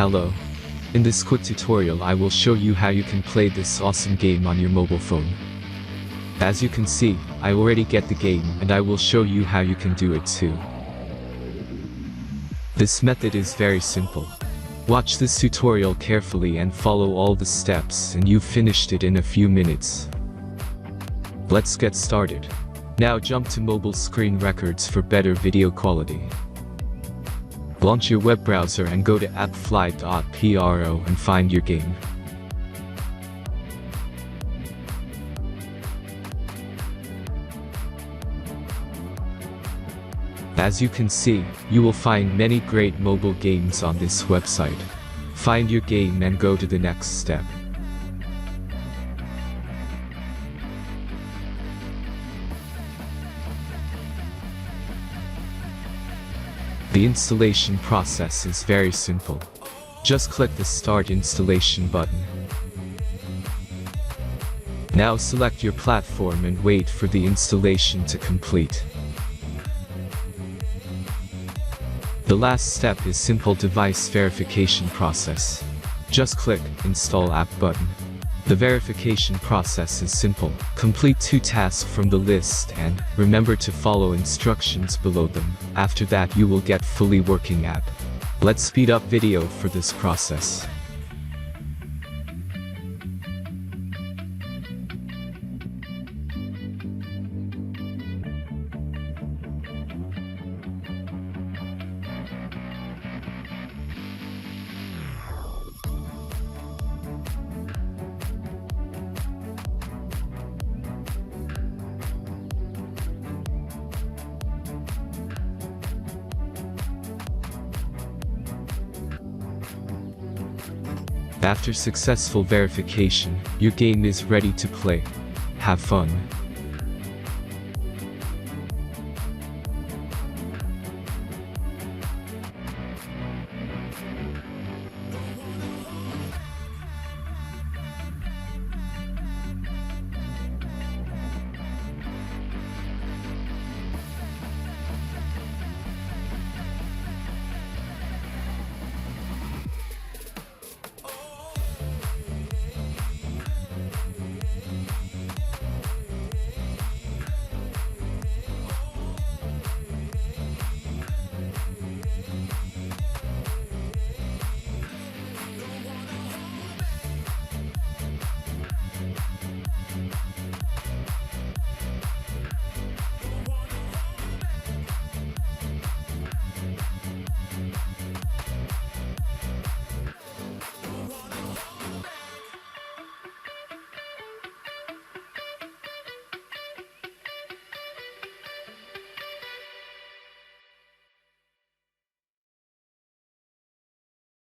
Hello. In this quick tutorial I will show you how you can play this awesome game on your mobile phone. As you can see, I already get the game and I will show you how you can do it too. This method is very simple. Watch this tutorial carefully and follow all the steps and you've finished it in a few minutes. Let's get started. Now jump to mobile screen records for better video quality. Launch your web browser and go to appfly.pro and find your game. As you can see, you will find many great mobile games on this website. Find your game and go to the next step. The installation process is very simple. Just click the Start Installation button. Now select your platform and wait for the installation to complete. The last step is simple device verification process. Just click Install App button. The verification process is simple. Complete 2 tasks from the list and remember to follow instructions below them. After that you will get fully working app. Let's speed up video for this process. After successful verification, your game is ready to play. Have fun!